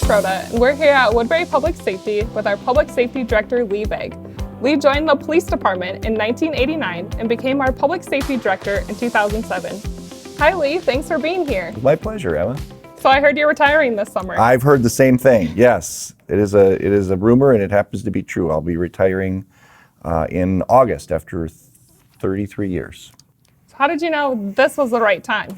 Schroeder, and we're here at Woodbury Public Safety with our Public Safety Director, Lee Begg. Lee joined the police department in 1989 and became our Public Safety Director in 2007. Hi, Lee. Thanks for being here. My pleasure, Emma. So I heard you're retiring this summer. I've heard the same thing. Yes, it is a rumor, and it happens to be true. I'll be retiring in August after 33 years. So how did you know this was the right time?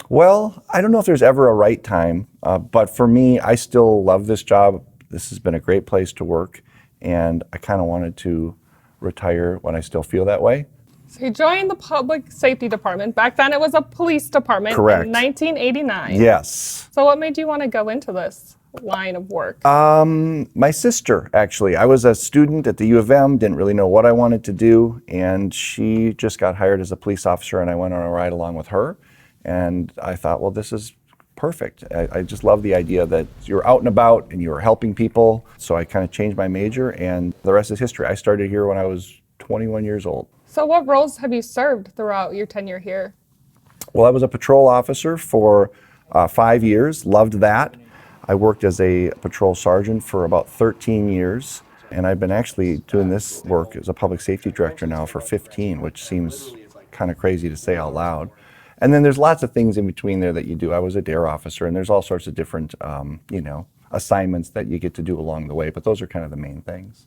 Well, I don't know if there's ever a right time, but for me, I still love this job. This has been a great place to work, and I kind of wanted to retire when I still feel that way. So you joined the Public Safety Department. Back then it was a police department. Correct. In 1989. Yes. So what made you want to go into this line of work? My sister, actually. I was a student at the U of M, didn't really know what I wanted to do, and she just got hired as a police officer, and I went on a ride along with her. And I thought, well, this is perfect. I just love the idea that you're out and about and you're helping people. So I kind of changed my major, and the rest is history. I started here when I was 21 years old. So what roles have you served throughout your tenure here? Well, I was a patrol officer for 5 years, loved that. I worked as a patrol sergeant for about 13 years, and I've been actually doing this work as a public safety director now for 15, which seems kind of crazy to say out loud. And then there's lots of things in between there that you do. I was a DARE officer, and there's all sorts of different, assignments that you get to do along the way, but those are kind of the main things.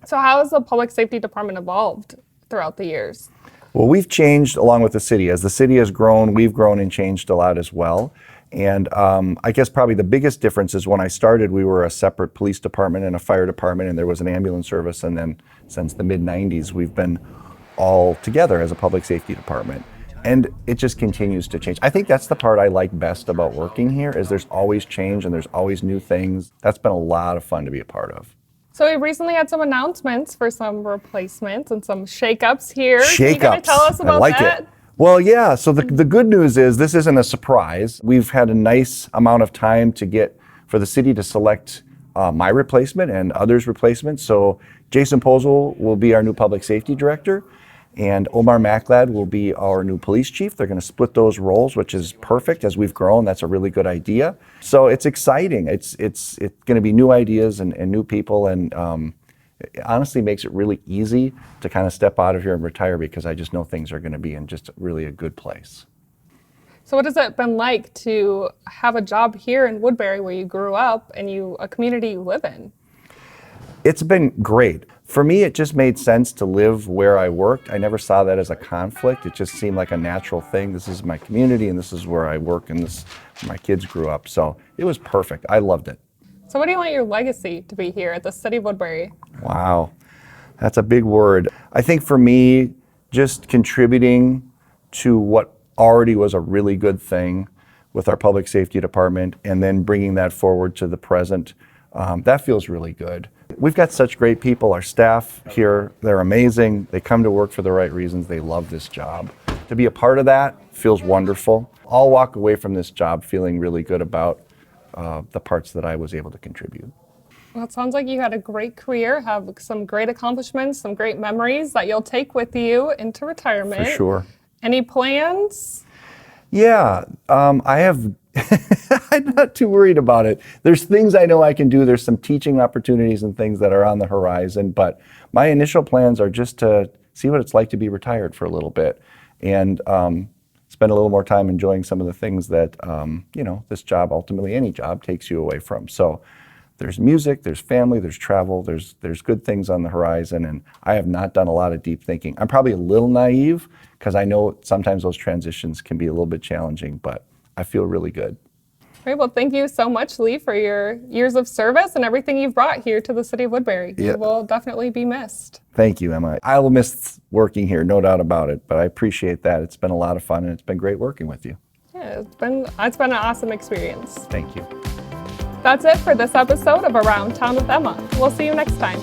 So how has the Public Safety Department evolved throughout the years? Well, we've changed along with the city. As the city has grown, we've grown and changed a lot as well. And I guess probably the biggest difference is when I started, we were a separate police department and a fire department, and there was an ambulance service. And then since the mid-90s, we've been all together as a public safety department. And it just continues to change. I think that's the part I like best about working here, is there's always change and there's always new things. That's been a lot of fun to be a part of. So we recently had some announcements for some replacements and some shakeups here. Shakeups. Can you kind of tell us about I like that? it. Well, yeah, so the good news is this isn't a surprise. We've had a nice amount of time to get for the city to select my replacement and others' replacements. So Jason Posel will be our new public safety director, and Omar Maclad will be our new police chief. They're going to split those roles, which is perfect. As we've grown, that's a really good idea. So it's exciting. It's going to be new ideas and new people, and it honestly makes it really easy to kind of step out of here and retire, because I just know things are going to be in just really a good place. So what has it been like to have a job here in Woodbury where you grew up and a community you live in? It's been great. For me, it just made sense to live where I worked. I never saw that as a conflict. It just seemed like a natural thing. This is my community, and this is where I work, and this my kids grew up. So it was perfect. I loved it. So what do you want your legacy to be here at the city of Woodbury? Wow, that's a big word. I think for me, just contributing to what already was a really good thing with our public safety department, and then bringing that forward to the present, that feels really good. We've got such great people. Our staff here, they're amazing. They come to work for the right reasons. They love this job. To be a part of that feels wonderful. I'll walk away from this job feeling really good about the parts that I was able to contribute. Well, it sounds like you had a great career, have some great accomplishments, some great memories that you'll take with you into retirement. For sure. Any plans? Yeah, I have. I'm not too worried about it. There's things I know I can do. There's some teaching opportunities and things that are on the horizon, but my initial plans are just to see what it's like to be retired for a little bit, and spend a little more time enjoying some of the things that this job, ultimately any job, takes you away from. So there's music, there's family, there's travel, there's good things on the horizon, and I have not done a lot of deep thinking. I'm probably a little naive, because I know sometimes those transitions can be a little bit challenging, but I feel really good. Great. Well, thank you so much, Lee, for your years of service and everything you've brought here to the city of Woodbury. Yeah. You will definitely be missed. Thank you, Emma. I will miss working here, no doubt about it, but I appreciate that. It's been a lot of fun, and it's been great working with you. Yeah, it's been an awesome experience. Thank you. That's it for this episode of Around Town with Emma. We'll see you next time.